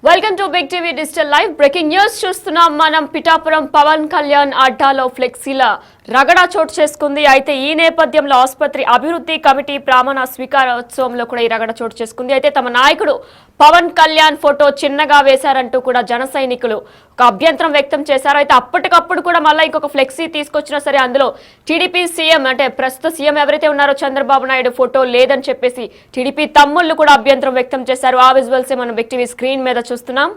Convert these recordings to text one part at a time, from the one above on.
Welcome to big TV digital live. Breaking news చూస్తున్నాం. మనం పిఠాపురం పవన్ కళ్యాణ్ అడ్డాలో ఫ్లెక్సీల రగడ చోటు చేసుకుంది. అయితే ఈ నేపథ్యంలో ఆసుపత్రి అభివృద్ధి కమిటీ ప్రమాణ స్వీకారోత్సవంలో కూడా ఈ రగడ చోటు చేసుకుంది. అయితే తమ నాయకుడు పవన్ కళ్యాణ్ ఫోటో చిన్నగా వేశారంటూ కూడా జన సైనికులు ఒక అభ్యంతరం వ్యక్తం చేశారు. అయితే అప్పటికప్పుడు కూడా మళ్ళీ ఇంకొక ఫ్లెక్సీ తీసుకొచ్చినా సరే అందులో టీడీపీ సీఎం అంటే ప్రస్తుత సీఎం ఎవరైతే ఉన్నారో చంద్రబాబు నాయుడు ఫోటో లేదని చెప్పేసి టీడీపీ తమ్ముళ్ళు కూడా అభ్యంతరం వ్యక్తం చేశారు. ఆ విజువల్స్ మనం బిగ్ టీవీ స్క్రీన్ మీద చూస్తున్నాం.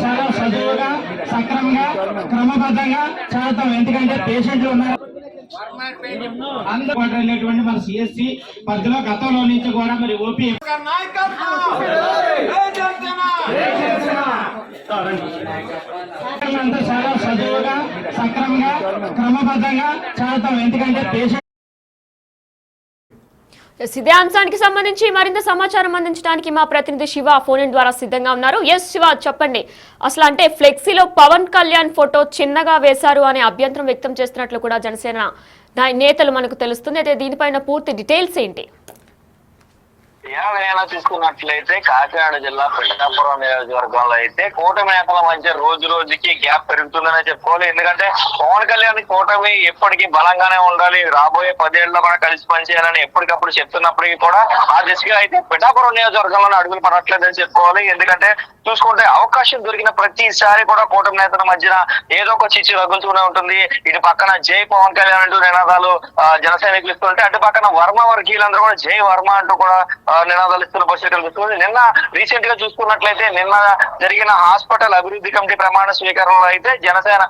చాలా సజీవుగా సక్రమంగా క్రమబద్ధంగా చదువుతాం. ఎందుకంటే పేషెంట్లు ఉన్నారు. అందుబాటుటువంటి మన సిఎస్సి పరిధిలో గతంలో నుంచి కూడా మరి ఓపీ చాలా సజీవుగా సక్రమంగా క్రమబద్ధంగా చదువుతాం. ఎందుకంటే పేషెంట్ ఇదే అంశానికి సంబంధించి మరింత సమాచారం అందించడానికి మా ప్రతినిధి శివ ఫోన్ ఇన్ ద్వారా సిద్ధంగా ఉన్నారు. ఎస్ శివ, చెప్పండి. అసలు అంటే ఫ్లెక్సీలో పవన్ కళ్యాణ్ ఫోటో చిన్నగా వేశారు అనే అభ్యంతరం వ్యక్తం చేస్తున్నట్లు కూడా జనసేన నేతలు మనకు తెలుస్తుంది. అయితే దీనిపైన పూర్తి డీటెయిల్స్ ఏంటి? తెలంగాణ చూసుకున్నట్లయితే కాకినాడ జిల్లా పిఠాపురం నియోజకవర్గంలో అయితే కూటమి నేతల మధ్య రోజు రోజుకి గ్యాప్ పెరుగుతుందనే చెప్పుకోవాలి. ఎందుకంటే పవన్ కళ్యాణ్ కూటమి ఎప్పటికీ బలంగానే ఉండాలి, రాబోయే 10 ఏళ్లలో కూడా కలిసి పనిచేయాలని ఎప్పటికప్పుడు చెప్తున్నప్పటికీ కూడా ఆ దిశగా అయితే పిఠాపురం నియోజకవర్గంలోనే అడుగులు పడట్లేదని చెప్పుకోవాలి. ఎందుకంటే చూసుకుంటే అవకాశం దొరికిన ప్రతిసారి కూడా కూటమి నేతల మధ్యన ఏదో ఒక చిచ్చు రగులుతూనే ఉంటుంది. ఇటు పక్కన జై పవన్ కళ్యాణ్ అంటూ నినాదాలు జన సైనికులు ఇస్తుంటే, అటు పక్కన వర్మ వర్గీయులందరూ కూడా జై వర్మ అంటూ కూడా నినాదాలు ఇస్తున్న పరిస్థితి కనిపిస్తుంది. నిన్న రీసెంట్ గా చూసుకున్నట్లయితే నిన్న జరిగిన హాస్పిటల్ అభివృద్ధి కమిటీ ప్రమాణ స్వీకారంలో అయితే జనసేన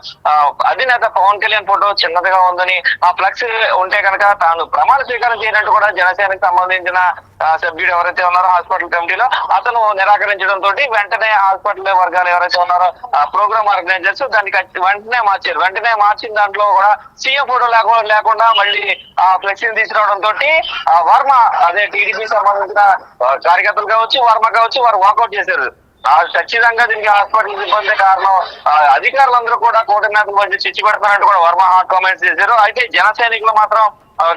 అధినేత పవన్ కళ్యాణ్ ఫోటో చిన్నదిగా ఉందని, ఆ ఫ్లెక్స్ ఉంటే కనుక తాను ప్రమాణ స్వీకారం చేయనట్టు కూడా జనసేనకు సంబంధించిన సభ్యుడు ఎవరైతే ఉన్నారో హాస్పిటల్ కమిటీలో అతను నిరాకరించడంతో వెంటనే హాస్పిటల్ వర్గాలు ఎవరైతే ఉన్నారో ప్రోగ్రామ్ ఆర్గనైజర్స్ దాన్ని వెంటనే మార్చారు. వెంటనే మార్చిన దాంట్లో కూడా సీఎం ఫోటో లేకుండా మళ్ళీ ఆ ఫ్లెక్సీని తీసుకురావడంతో వర్మ అదే టీడీపీ సంబంధించిన కార్యకర్తలు కావచ్చు, వర్మ కావచ్చు, వారు వాకౌట్ చేశారు. ఖచ్చితంగా దీనికి హాస్పిటల్ సిబ్బంది కారణం. అధికారులందరూ కూడా కూటమి నేతల మధ్య చిచ్చు పెడతారంటూ కూడా వర్మ హాట్ కామెంట్స్ చేశారు. అయితే జన సైనికులు మాత్రం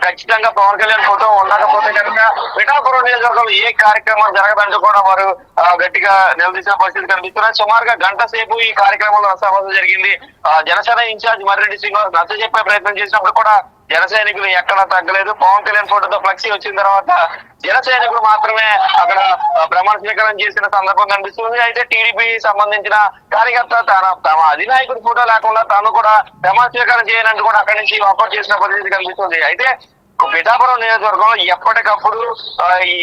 ఖచ్చితంగా పవన్ కళ్యాణ్ ఫోటో ఉండకపోతే కనుక పిఠాపురం నియోజకవర్గంలో ఏ కార్యక్రమం జరగదంటూ కూడా వారు గట్టిగా నిలదీసిన పరిస్థితి కనిపిస్తున్నాయి. సుమారుగా గంట సేపు ఈ కార్యక్రమంలో రసాభాసం జరిగింది. జనసేన ఇన్ఛార్జ్ మర్రెడ్డి శ్రీనివాస్ నచ్చ చెప్పే ప్రయత్నం చేసినప్పుడు కూడా జన సైనికులు ఎక్కడా తగ్గలేదు. పవన్ కళ్యాణ్ ఫోటోతో ఫ్లెక్సీ వచ్చిన తర్వాత జన సైనికులు మాత్రమే అక్కడ ప్రమాణ స్వీకారం చేసిన సందర్భం కనిపిస్తుంది. అయితే టీడీపీ సంబంధించిన కార్యకర్త తమ అధినాయకుడి ఫోటో లేకుండా తాను కూడా ప్రమాణ స్వీకారం చేయనంటూ కూడా అక్కడి నుంచి వాకౌట్ చేసిన పరిస్థితి కనిపిస్తుంది. అయితే పిఠాపురం నియోజకవర్గంలో ఎప్పటికప్పుడు ఈ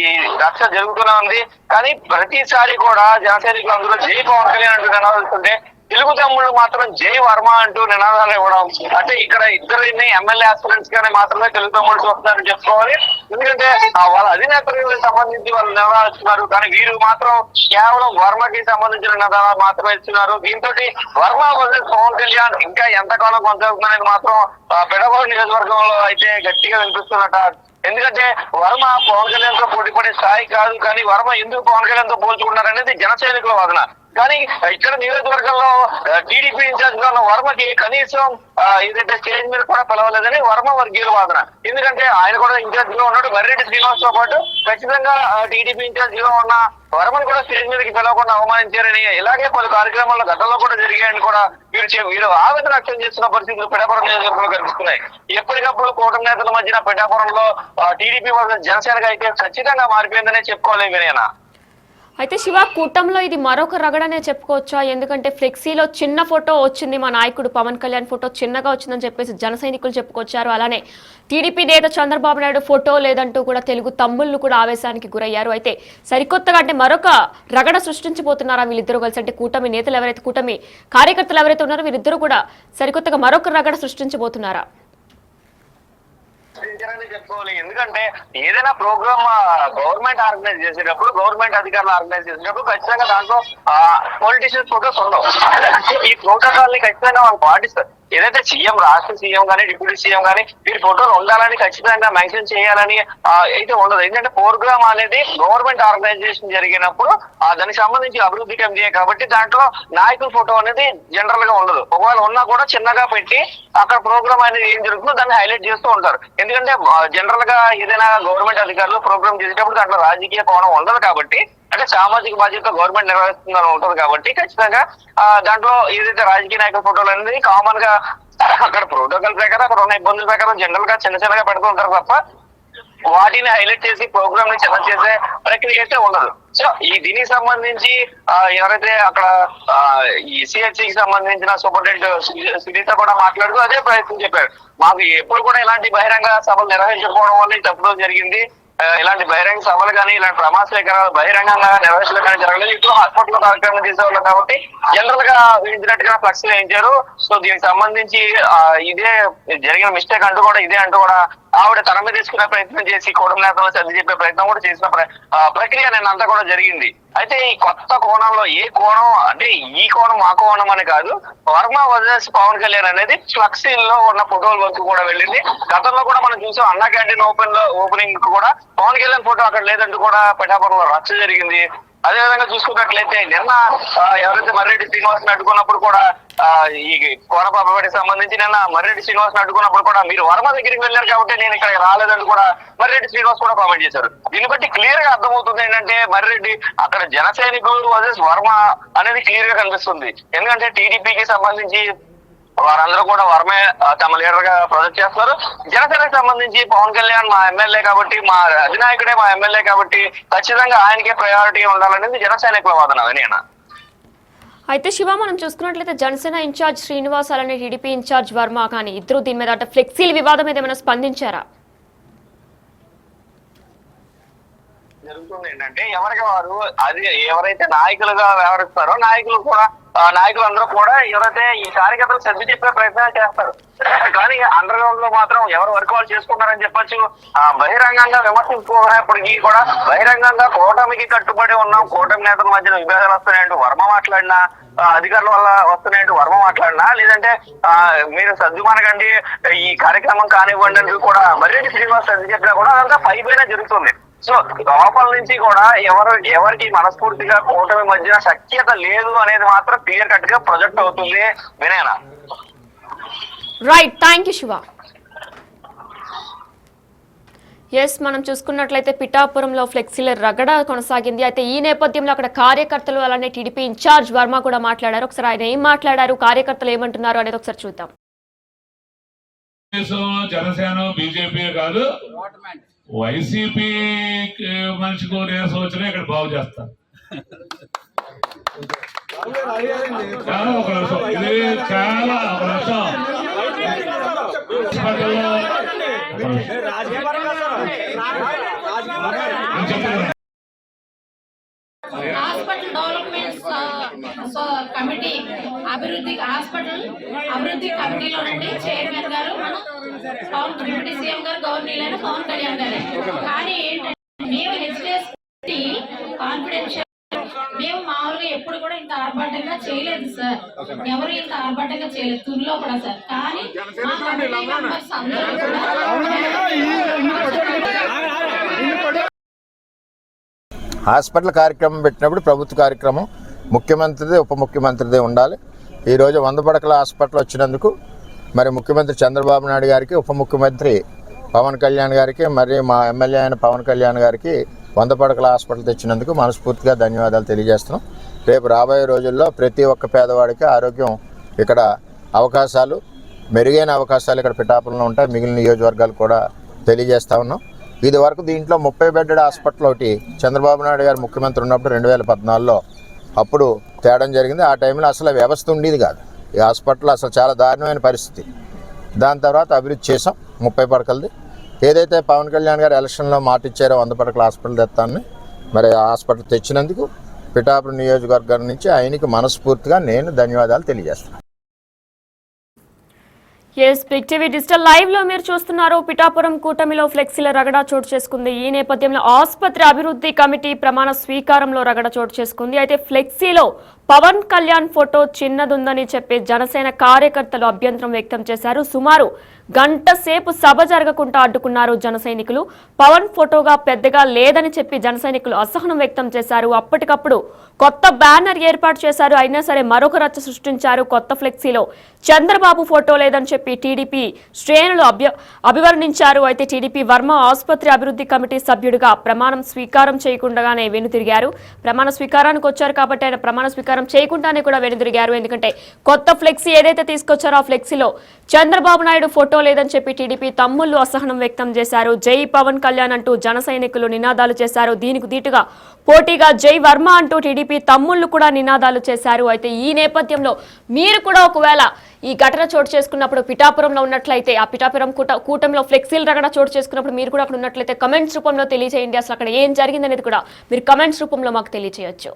రక్ష జరుగుతూనే ఉంది. కానీ ప్రతిసారి కూడా జన సైనికులు అందులో జై పవన్ కళ్యాణ్ అంటూ నినాదిస్తుంటే తెలుగు తమ్ముళ్ళు మాత్రం జై వర్మ అంటూ నినాదాలు ఇవ్వడం, అంటే ఇక్కడ ఇద్దరిని ఎమ్మెల్యే ఆస్పిరెంట్స్ గానే మాత్రమే తెలుగు తమ్ముళ్ళు చూస్తున్నారని చెప్పుకోవాలి. ఎందుకంటే వాళ్ళ అధినేతలకు సంబంధించి వాళ్ళు నినాదాలు, కానీ వీరు మాత్రం కేవలం వర్మకి సంబంధించిన నినాదాలు మాత్రమే ఇస్తున్నారు. దీంతో వర్మ వర్సెస్ పవన్ కళ్యాణ్ ఇంకా ఎంతకాలం కొనసాగుతుందనేది మాత్రం పిఠాపురం నియోజకవర్గంలో అయితే గట్టిగా వినిపిస్తున్నట్ట. ఎందుకంటే వర్మ పవన్ కళ్యాణ్ తో పోటీ పడే స్థాయి కాదు, కానీ వర్మ ఎందుకు పవన్ కళ్యాణ్ తో పోల్చుకున్నారనేది జన సైనికుల వాదన. కానీ ఇక్కడ నియోజకవర్గంలో టీడీపీ ఇన్ఛార్జ్ గా ఉన్న వర్మకి కనీసం ఏదైతే స్టేజ్ మీద కూడా పిలవలేదని వర్మ వర్గీయుల వాదన. ఎందుకంటే ఆయన కూడా ఇన్ఛార్జ్ గా ఉన్నాడు. మర్రెడ్డి శ్రీనివాస్ తో పాటు ఖచ్చితంగా టీడీపీ ఇన్ఛార్జ్ గా ఉన్న వర్మను కూడా స్టేజ్ మీదకి పిలవకుండా అవమానించారని, ఇలాగే పలు కార్యక్రమాల్లో గతంలో కూడా జరిగాయని కూడా వీరు ఆవేదన వ్యక్తం చేస్తున్న పరిస్థితులు పిఠాపురం నియోజకవర్గంలో కనిపిస్తున్నాయి. ఎప్పటికప్పుడు కూటమి నేతల మధ్యన పిఠాపురంలో టీడీపీ వర్సెస్ జనసేనగా అయితే ఖచ్చితంగా మారిపోయిందనే చెప్పుకోవాలి వినయనా. అయితే శివ, కూటమిలో ఇది మరొక రగడనే చెప్పుకోవచ్చా? ఎందుకంటే ఫ్లెక్సీలో చిన్న ఫోటో వచ్చింది, మా నాయకుడు పవన్ కళ్యాణ్ ఫోటో చిన్నగా వచ్చిందని చెప్పేసి జన సైనికులు చెప్పుకొచ్చారు. అలానే టీడీపీ నేత చంద్రబాబు నాయుడు ఫోటో లేదంటూ కూడా తెలుగు తమ్ముళ్ళు కూడా ఆవేశానికి గురయ్యారు. అయితే సరికొత్తగా అంటే మరొక రగడ సృష్టించబోతున్నారా వీళ్ళిద్దరూ కలిసి? అంటే కూటమి నేతలు ఎవరైతే, కూటమి కార్యకర్తలు ఎవరైతే ఉన్నారో వీరిద్దరూ కూడా సరికొత్తగా మరొక రగడ సృష్టించబోతున్నారా? చెప్పుకోవాలి. ఎందుకంటే ఏదైనా ప్రోగ్రామ్ గవర్నమెంట్ ఆర్గనైజ్ చేసేటప్పుడు, గవర్నమెంట్ అధికారులు ఆర్గనైజ్ చేసేటప్పుడు ఖచ్చితంగా దాంట్లో పొలిటీషియన్స్ ఫోటోస్ ఉండవు. ఈ ప్రోటోకాల్ ని ఖచ్చితంగా వాళ్ళు పాటిస్తారు. ఏదైతే సీఎం, రాష్ట్ర సీఎం కానీ డిప్యూటీ సీఎం కానీ వీరి ఫోటోలు ఉండాలని ఖచ్చితంగా మెన్షన్ చేయాలని అయితే ఉండదు. ఎందుకంటే ప్రోగ్రామ్ అనేది గవర్నమెంట్ ఆర్గనైజేషన్ జరిగినప్పుడు దానికి సంబంధించి అభివృద్ధి కమిటీ కాబట్టి దాంట్లో నాయకుల ఫోటో అనేది జనరల్ గా ఉండదు. ఒకవేళ ఉన్నా కూడా చిన్నగా పెట్టి అక్కడ ప్రోగ్రామ్ అనేది ఏం జరుగుతుందో దాన్ని హైలైట్ చేస్తూ ఉంటారు. ఎందుకంటే జనరల్ గా ఏదైనా గవర్నమెంట్ అధికారులు ప్రోగ్రామ్ చేసేటప్పుడు దాంట్లో రాజకీయ కోణం ఉండదు కాబట్టి, అంటే సామాజిక బాధ్యత గవర్నమెంట్ నిర్వహిస్తుందని ఉంటుంది కాబట్టి ఖచ్చితంగా దాంట్లో ఏదైతే రాజకీయ నాయకుల ఫోటోలు అనేది కామన్ గా అక్కడ ప్రోటోకాల్ ప్రకారం అక్కడ ఉన్న ఇబ్బందుల ప్రకారం జనరల్ గా చిన్నగా పెడుతూ ఉంటారు తప్ప వాటిని హైలైట్ చేసి ప్రోగ్రామ్ ని చిన్న చేసే ప్రక్రియ అయితే ఉండదు. సో ఈ దీనికి సంబంధించి ఎవరైతే అక్కడ ఈ సిహెచ్సికి సంబంధించిన సూపరింటెండెంట్ సునీత కూడా మాట్లాడుతూ అదే ప్రయత్నం చెప్పారు. మాకు ఎప్పుడు కూడా ఇలాంటి బహిరంగ సభలు నిర్వహించకపోవడం వల్ల తప్పుదోవ జరిగింది. ఇలాంటి బహిరంగ సభలు కానీ ఇలాంటి ప్రమాద స్వీకారాలు బహిరంగంగా నిర్వహించడం కానీ జరగలేదు. ఇప్పుడు హాస్పిటల్ కార్యక్రమం చేసేవాళ్ళు కాబట్టి జనరల్ గా వేయించినట్టుగా ఫ్లెక్స్ వేయించారు. సో దీనికి సంబంధించి ఇదే జరిగిన మిస్టేక్ అంటూ కూడా ఇదే అంటూ కూడా ఆవిడ తన మీద తీసుకునే ప్రయత్నం చేసి కూటమి నేతలను సర్ది చెప్పే ప్రయత్నం కూడా చేసిన ప్రక్రియ నేను అంతా కూడా జరిగింది. అయితే ఈ కొత్త కోణంలో ఏ కోణం అంటే ఈ కోణం ఆ కోణం అని కాదు, వర్మ వర్సెస్ పవన్ కళ్యాణ్ అనేది ఫ్లెక్సీల్లో ఉన్న ఫోటోల వరకు కూడా వెళ్ళింది. గతంలో కూడా మనం చూసాం అన్నా క్యాంటీన్ ఓపెనింగ్ కూడా పవన్ కళ్యాణ్ ఫోటో అక్కడ లేదంటూ కూడా పిఠాపురంలో రచ్చ జరిగింది. అదే విధంగా చూసుకున్నట్లయితే నిన్న ఎవరైతే మర్రెడ్డి శ్రీనివాస్ అడ్డుకున్నప్పుడు కూడా ఈ కోనపాపడికి సంబంధించి నిన్న మర్రెడ్డి శ్రీనివాస్ అడ్డుకున్నప్పుడు కూడా మీరు వర్మ దగ్గరికి వెళ్ళారు కాబట్టి నేను ఇక్కడ రాలేదంటూ కూడా మర్రెడ్డి శ్రీనివాస్ కూడా కామెంట్ చేశారు. దీన్ని బట్టి క్లియర్ గా అర్థమవుతుంది ఏంటంటే మర్రెడ్డి అక్కడ జన సైనికులు వర్సెస్ వర్మ అనేది క్లియర్ గా కనిపిస్తుంది. ఎందుకంటే టీడీపీకి సంబంధించి వారందరూ కూడా వర్మే తమ లీడర్ గా ప్రొజెక్ట్ చేస్తున్నారు. జనసేనకు సంబంధించి పవన్ కళ్యాణ్ మా ఎమ్మెల్యే కాబట్టి, మా అధినాయకుడే మా ఎమ్మెల్యే కాబట్టి ఖచ్చితంగా ఆయనకే ప్రయారిటీ ఉండాలనేది జన సైనికుల వాదన. నేను అయితే శివ, మనం చూసుకున్నట్లయితే జనసేన ఇన్ఛార్జ్ శ్రీనివాస్ అలానే టీడీపీ ఇన్ఛార్జ్ వర్మ కానీ ఇద్దరు దీని మీద అంటే ఫ్లెక్సీల వివాదం మీద ఏమైనా స్పందించారా? జరుగుతుంది ఏంటంటే ఎవరికి వారు అది ఎవరైతే నాయకులుగా వ్యవహరిస్తారో నాయకులందరూ కూడా ఎవరైతే ఈ కార్యకర్తలు సర్ది చెప్పే ప్రయత్నాలు చేస్తారు. కానీ అండర్ గ్రౌండ్ లో మాత్రం ఎవరు వర్క్ వాళ్ళు చేసుకుంటారని చెప్పొచ్చు. బహిరంగంగా విమర్శించుకున్నప్పటికీ కూడా బహిరంగంగా కూటమికి కట్టుబడి ఉన్నాం, కూటమి నేతల మధ్యన విభేదాలు వస్తున్నాయంటూ వర్మ మాట్లాడినా, అధికారుల వల్ల వస్తున్నాయంటూ వర్మ మాట్లాడినా, లేదంటే మీరు సర్దుమనకండి ఈ కార్యక్రమం కానివ్వండి అంటూ కూడా మర్రెడ్డి శ్రీనివాస్ సర్ది చెప్పినా కూడా అదంతా పై పైన జరుగుతుంది. సో లోపల నుంచి కూడా ఎవరికి మనస్ఫూర్తిగా కూటమి మధ్యన సఖ్యత లేదు అనేది మాత్రం క్లియర్ కట్ గా ప్రొజెక్ట్ అవుతుంది. వినేనా? Right, thank you Shiva. Yes, మనం చూసుకున్నట్లయితే పిఠాపురంలో ఫ్లెక్సీల రగడ కొనసాగింది. అయితే ఈ నేపథ్యంలో అక్కడ కార్యకర్తలు అలానే టీడీపీ ఇన్ఛార్జ్ వర్మ కూడా మాట్లాడారు. ఒకసారి ఆయన ఏం మాట్లాడారు, కార్యకర్తలు ఏమంటున్నారు అనేది ఒకసారి చూద్దాం. జనసేన బీజేపీ కాదు, వైసీపీ మనిషికి రేసు వచ్చినా ఇక్కడ బాగు చేస్తారు. చాలా ఒక నిమిషం, ఇది చాలా ఒక నిమిషం. హాస్పిటల్ డెవలప్మెంట్ కమిటీ హాస్పిటల్ అభివృద్ధి కమిటీలో నుండి చైర్మన్ గారు మన డిప్యూటీ సీఎం గారు గవర్నర్ పవన్ కళ్యాణ్ గారు. కానీ ఏంటంటే మేము హెచ్డిఎస్టీ కాన్ఫిడెన్షియల్ మేము మామూలుగా ఎప్పుడు కూడా ఇంత ఆర్భాటంగా చేయలేదు సార్, ఎవరు ఇంత ఆర్భాటంగా చేయలేదు తుర్లో కూడా సార్. కానీ మా కమిటీ మెంబర్స్ అందరూ హాస్పిటల్ కార్యక్రమం పెట్టినప్పుడు ప్రభుత్వ కార్యక్రమం ముఖ్యమంత్రిదే ఉప ముఖ్యమంత్రిదే ఉండాలి. ఈరోజు 100 పడకల హాస్పిటల్ వచ్చినందుకు మరి ముఖ్యమంత్రి చంద్రబాబు నాయుడు గారికి, ఉప ముఖ్యమంత్రి పవన్ కళ్యాణ్ గారికి, మరి మా ఎమ్మెల్యే అయిన పవన్ కళ్యాణ్ గారికి 100 పడకల హాస్పిటల్ తెచ్చినందుకు మనస్ఫూర్తిగా ధన్యవాదాలు తెలియజేస్తున్నాం. రేపు రాబోయే రోజుల్లో ప్రతి ఒక్క పేదవాడికి ఆరోగ్యం ఇక్కడ అవకాశాలు, మెరుగైన అవకాశాలు ఇక్కడ పిఠాపురంలో ఉంటాయి. మిగిలిన నియోజకవర్గాలు కూడా తెలియజేస్తా ఉన్నాం. ఇది వరకు దీంట్లో 30 బెడ్డెడ్ హాస్పిటల్ ఒకటి చంద్రబాబు నాయుడు గారు ముఖ్యమంత్రి ఉన్నప్పుడు 2014లో అప్పుడు తేడం జరిగింది. ఆ టైంలో అసలు వ్యవస్థ ఉండేది కాదు. ఈ హాస్పిటల్ అసలు చాలా దారుణమైన పరిస్థితి. దాని తర్వాత అభివృద్ధి చేసాం 30 పడకలది. ఏదైతే పవన్ కళ్యాణ్ గారు ఎలక్షన్లో మాట ఇచ్చారో 100 పడకల హాస్పిటల్ తెస్తానని, మరి ఆ హాస్పిటల్ తెచ్చినందుకు పిఠాపురం నియోజకవర్గం నుంచి ఆయనకి మనస్ఫూర్తిగా నేను ధన్యవాదాలు తెలియజేస్తాను. బిగ్ టీవీ డిజిటల్ లైవ్ లో మీరు చూస్తున్నారు. పిఠాపురం కూటమిలో ఫ్లెక్సీల రగడ చోటు చేసుకుంది. ఈ నేపథ్యంలో ఆసుపత్రి అభివృద్ధి కమిటీ ప్రమాణ స్వీకారంలో రగడ చోటు చేసుకుంది. అయితే ఫ్లెక్సీలో పవన్ కళ్యాణ్ ఫోటో చిన్నదుందని చెప్పి జనసేన కార్యకర్తలు అభ్యంతరం వ్యక్తం చేశారు. సుమారు గంట సేపు సభ జరగకుండా అడ్డుకున్నారు జన సైనికులు. పవన్ ఫోటోగా పెద్దగా లేదని చెప్పి జన సైనికులు అసహనం వ్యక్తం చేశారు. అప్పటికప్పుడు కొత్త బ్యానర్ ఏర్పాటు చేశారు. అయినా సరే మరొక రచ్చ సృష్టించారు. కొత్త ఫ్లెక్సీలో చంద్రబాబు ఫోటో లేదని చెప్పి టీడీపీ శ్రేణులు అభివర్ణించారు. అయితే టీడీపీ వర్మ ఆసుపత్రి అభివృద్ధి కమిటీ సభ్యుడిగా ప్రమాణం స్వీకారం చేయకుండానే వెనుతిరిగారు. ప్రమాణ స్వీకారానికి వచ్చారు కాబట్టి ఆయన ప్రమాణ స్వీకారం చేయకుండానే కూడా వెనుదిరిగారు. ఎందుకంటే కొత్త ఫ్లెక్సీ ఏదైతే తీసుకొచ్చారో ఆ ఫ్లెక్సీలో చంద్రబాబు నాయుడు ఫోటో లేదని చెప్పి టీడీపీ తమ్ముళ్లు అసహనం వ్యక్తం చేశారు. జై పవన్ కళ్యాణ్ అంటూ జన సైనికులు నినాదాలు చేశారు. దీనికి దీటుగా పోటీగా జై వర్మ అంటూ టీడీపీ తమ్ముళ్లు కూడా నినాదాలు చేశారు. అయితే ఈ నేపథ్యంలో మీరు కూడా ఒకవేళ ఈ ఘటన చోటు చేసుకున్నప్పుడు పిఠాపురంలో ఉన్నట్లయితే ఆ పిఠాపురం కూటమిలో ఫ్లెక్సీలు రగడ చోటు చేసుకున్నప్పుడు మీరు కూడా అక్కడ ఉన్నట్లయితే కమెంట్స్ రూపంలో తెలియజేయండి. అసలు అక్కడ ఏం జరిగిందనేది కూడా మీరు కమెంట్స్ రూపంలో మాకు తెలియజేయచ్చు.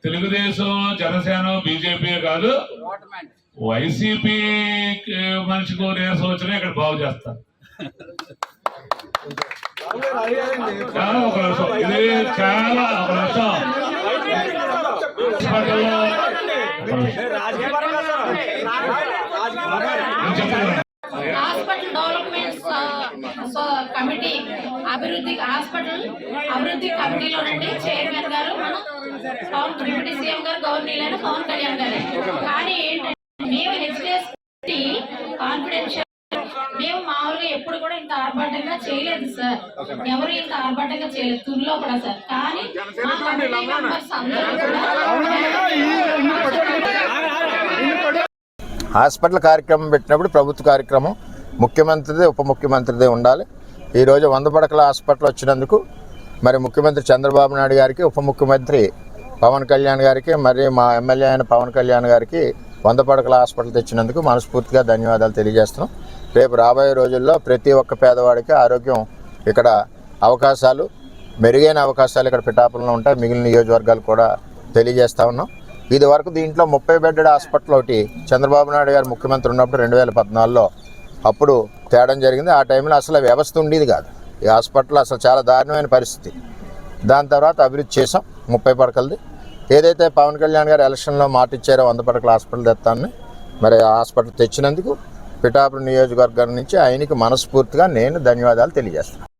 తెలుగుదేశం, జనసేన, బీజేపీ కాదు, వైసీపీ మనిషికి నీరసం వచ్చినా ఇక్కడ బాగు చేస్తారు. ఒక నిమిషం, ఇది చాలా ఒక నిమిషం. హాస్పిటల్ డెవలప్మెంట్స్ కమిటీ అభివృద్ధి కమిటీలోనండి చైర్మన్ గారు మన డిప్యూటీ సీఎం గారు గవర్నర్ పవన్ కళ్యాణ్ గారు. కానీ ఏంటంటే మేము హెచ్డిఎస్టీ కాన్ఫిడెన్షియల్ మేము మామూలుగా ఎప్పుడు కూడా ఇంత ఆర్భాటంగా చేయలేదు సార్. ఎవరు ఇంత ఆర్భాటంగా చేయలేదు తుల్లో కూడా సార్. కానీ మా కమిటీ మెంబర్స్ అందరూ హాస్పిటల్ కార్యక్రమం పెట్టినప్పుడు ప్రభుత్వ కార్యక్రమం ముఖ్యమంత్రిదే ఉప ముఖ్యమంత్రిదే ఉండాలి. ఈరోజు 100 పడకల హాస్పిటల్ వచ్చినందుకు మరి ముఖ్యమంత్రి చంద్రబాబు నాయుడు గారికి, ఉప ముఖ్యమంత్రి పవన్ కళ్యాణ్ గారికి, మరి మా ఎమ్మెల్యే అయిన పవన్ కళ్యాణ్ గారికి 100 పడకల హాస్పిటల్ తెచ్చినందుకు మనస్ఫూర్తిగా ధన్యవాదాలు తెలియజేస్తున్నాం. రేపు రాబోయే రోజుల్లో ప్రతి ఒక్క పేదవాడికి ఆరోగ్యం ఇక్కడ అవకాశాలు, మెరుగైన అవకాశాలు ఇక్కడ పిఠాపురంలో ఉంటాయి. మిగిలిన నియోజకవర్గాలు కూడా తెలియజేస్తా ఉన్నాం. ఇది వరకు దీంట్లో 30 బెడ్డెడ్ హాస్పిటల్ ఒకటి చంద్రబాబు నాయుడు గారు ముఖ్యమంత్రి ఉన్నప్పుడు 2014లో అప్పుడు తేడం జరిగింది. ఆ టైంలో అసలు వ్యవస్థ ఉండేది కాదు. ఈ హాస్పిటల్ అసలు చాలా దారుణమైన పరిస్థితి. దాని తర్వాత అభివృద్ధి చేసాం 30 పడకలది. ఏదైతే పవన్ కళ్యాణ్ గారు ఎలక్షన్లో మాట ఇచ్చారో 100 పడకల హాస్పిటల్ తెస్తానని, మరి ఆ హాస్పిటల్ తెచ్చినందుకు పిఠాపురం నియోజకవర్గం నుంచి ఆయనకి మనస్ఫూర్తిగా నేను ధన్యవాదాలు తెలియజేస్తాను.